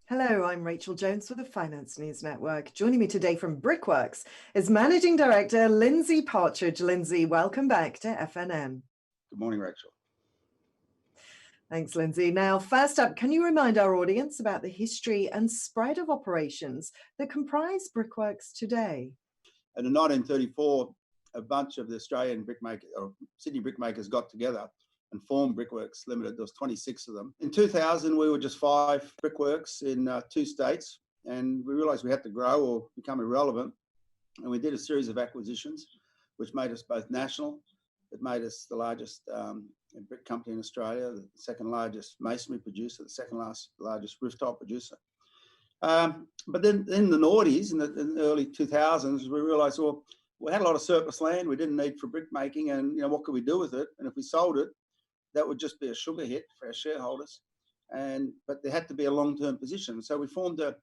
Hello, I'm Rachel Jones with the Finance News Network. Joining me today from Brickworks is Managing Director Lindsay Partridge. Lindsay, welcome back to FNN. Good morning, Rachel. Thanks, Lindsay. Now, first up, can you remind our audience about the history and spread of operations that comprise Brickworks today? And in 1934, a bunch of the Australian brickmakers or Sydney brickmakers got together and formed Brickworks Limited. There was 26 of them. In 2000, we were just 5 brickworks in 2 states, and we realised we had to grow or become irrelevant. And we did a series of acquisitions, which made us both national. It made us the largest brick company in Australia, the second largest masonry producer, the second largest rooftop producer. But then in the noughties, in the early 2000s, we realised, well, we had a lot of surplus land we didn't need for brick making, and what could we do with it? And if we sold it, that would just be a sugar hit for our shareholders. But there had to be a long-term position. So we formed a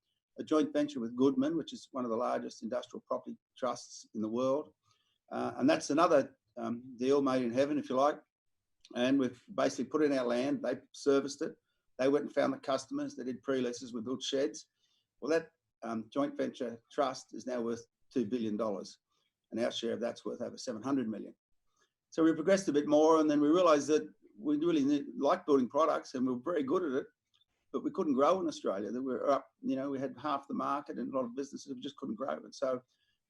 joint venture with Goodman, which is one of the largest industrial property trusts in the world. And that's another deal made in heaven, if you like. And we've basically put in our land, they serviced it. They went and found the customers, they did pre-leases, we built sheds. Well, that joint venture trust is now worth $2 billion. And our share of that's worth over 700 million. So we progressed a bit more, and then we realized that we really liked building products and we were very good at it, but we couldn't grow in Australia. That we were up, we had half the market and a lot of businesses, we just couldn't grow. And so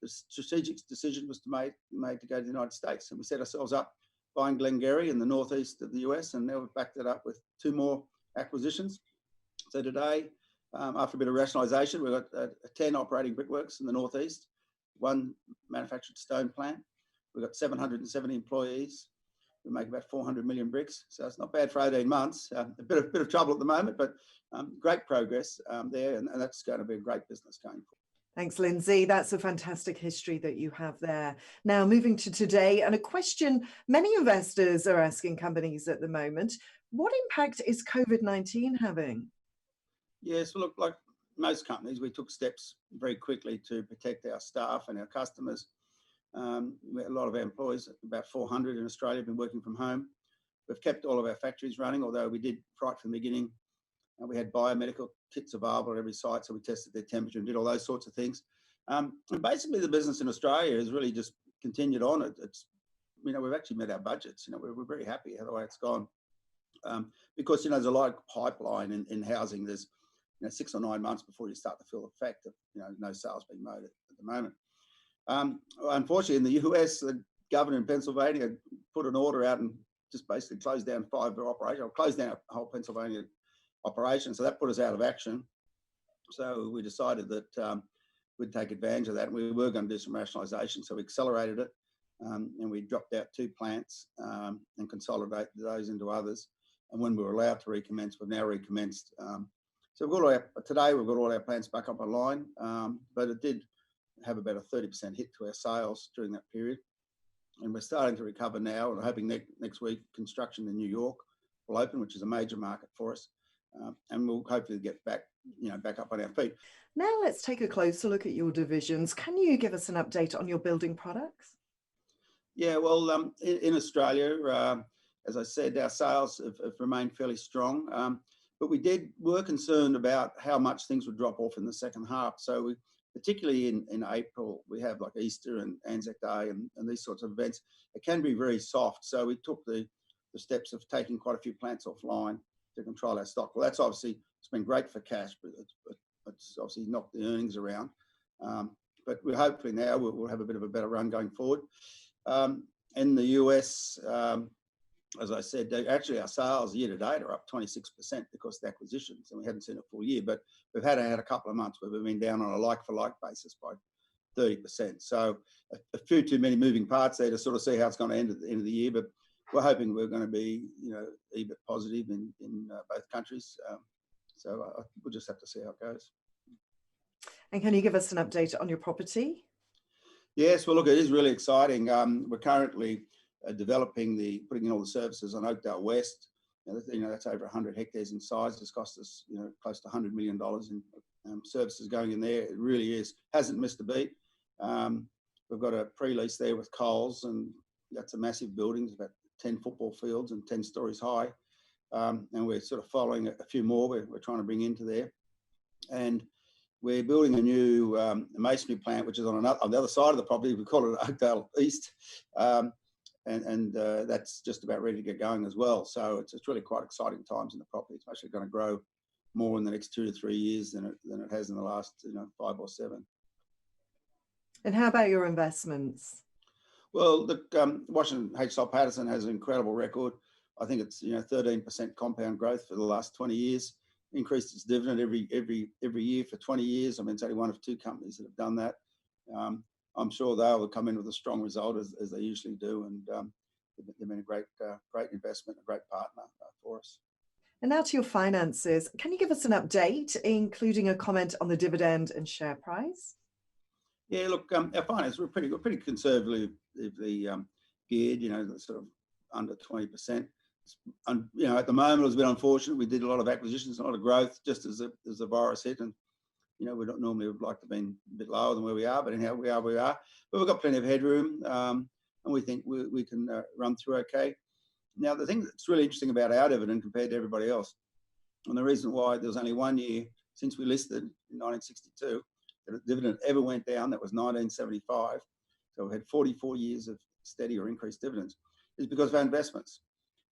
the strategic decision was made to go to the United States. And we set ourselves up buying Glengarry in the northeast of the US, and now we've backed it up with 2 more acquisitions. So today, after a bit of rationalisation, we've got 10 operating brickworks in the northeast, 1 manufactured stone plant. We've got 770 employees. We make about 400 million bricks, so it's not bad for 18 months. A bit of trouble at the moment, but great progress there, and that's going to be a great business going forward. Thanks, Lindsay. That's a fantastic history that you have there. Now, moving to today, and a question many investors are asking companies at the moment: what impact is COVID-19 having? Yes, well, look, like most companies, we took steps very quickly to protect our staff and our customers. A lot of our employees, about 400 in Australia, have been working from home. We've kept all of our factories running, although we did right from the beginning. We had biomedical kits available at every site, so we tested their temperature and did all those sorts of things. And basically, the business in Australia has really just continued on. We've actually met our budgets. We're very happy how the way it's gone, because there's a lot of pipeline in housing. There's 6 or 9 months before you start to feel the effect of no sales being made at the moment. Unfortunately, in the US, the governor in Pennsylvania put an order out and just basically closed down 5 operations, or closed down a whole Pennsylvania operation. So that put us out of action. So we decided that we'd take advantage of that. We were going to do some rationalisation, so we accelerated it, and we dropped out 2 plants and consolidated those into others. And when we were allowed to recommence, we've now recommenced. So today we've got all our plants back up online, but it did have about a 30% hit to our sales during that period. And we're starting to recover now, and hoping next week construction in New York will open, which is a major market for us. And we'll hopefully get back up on our feet. Now let's take a closer look at your divisions. Can you give us an update on your building products? Yeah, well, in Australia, as I said, our sales have remained fairly strong. But we were concerned about how much things would drop off in the second half. So particularly in April, we have like Easter and Anzac Day and these sorts of events. It can be very soft. So we took the steps of taking quite a few plants offline to control our stock. Well, it's been great for cash, but it's obviously knocked the earnings around. But we're hopefully now we'll have a bit of a better run going forward. In the US, as I said, actually our sales year to date are up 26% because of the acquisitions, and we hadn't seen a full year, but we've had a couple of months where we've been down on a like-for-like basis by 30%. So a few too many moving parts there to sort of see how it's going to end at the end of the year, but we're hoping we're going to be, EBIT positive in both countries. So we'll just have to see how it goes. And can you give us an update on your property? Yes, well, look, it is really exciting. We're currently putting in all the services on Oakdale West. That's over 100 hectares in size. It's cost us, close to $100 million in services going in there. It really hasn't missed a beat. We've got a pre-lease there with Coles, and that's a massive building. It's about 10 football fields and 10 stories high. And we're sort of following a few more we're trying to bring into there. and we're building a new masonry plant, which is on the other side of the property. We call it Oakdale East, and that's just about ready to get going as well. So it's really quite exciting times in the property. It's actually going to grow more in the next 2 to 3 years than it has in the last 5 or 7. And how about your investments? Well, look, Washington H. Patterson has an incredible record. I think it's 13% compound growth for the last 20 years. Increased its dividend every year for 20 years. I mean, it's only one of 2 companies that have done that. I'm sure they'll come in with a strong result as they usually do, and they've been a great investment, a great partner for us. And now to your finances. Can you give us an update, including a comment on the dividend and share price? Yeah, look, our finance, we're pretty conservatively geared, sort of under 20%. And, at the moment, it was a bit unfortunate. We did a lot of acquisitions, a lot of growth, just as the virus hit. And, we don't normally would like to have been a bit lower than where we are, but anyhow, we are where we are. But we've got plenty of headroom, and we think we can run through okay. Now, the thing that's really interesting about our dividend compared to everybody else, and the reason why there was only 1 year since we listed in 1962 that a dividend ever went down, that was 1975. So we've had 44 years of steady or increased dividends, is because of our investments.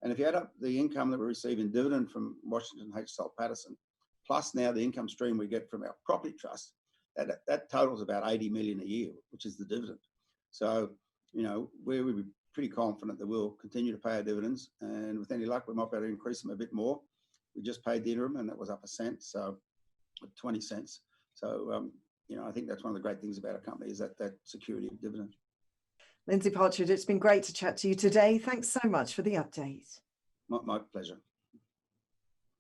And if you add up the income that we receive in dividend from Washington H. Patterson, plus now the income stream we get from our property trust, that totals about 80 million a year, which is the dividend. So, we would be pretty confident that we'll continue to pay our dividends, and with any luck, we might be able to increase them a bit more. We just paid the interim, and that was up 1 cent, so 20 cents. So, I think that's one of the great things about a company is that security of dividend. Lindsay Partridge, it's been great to chat to you today. Thanks so much for the update. My pleasure.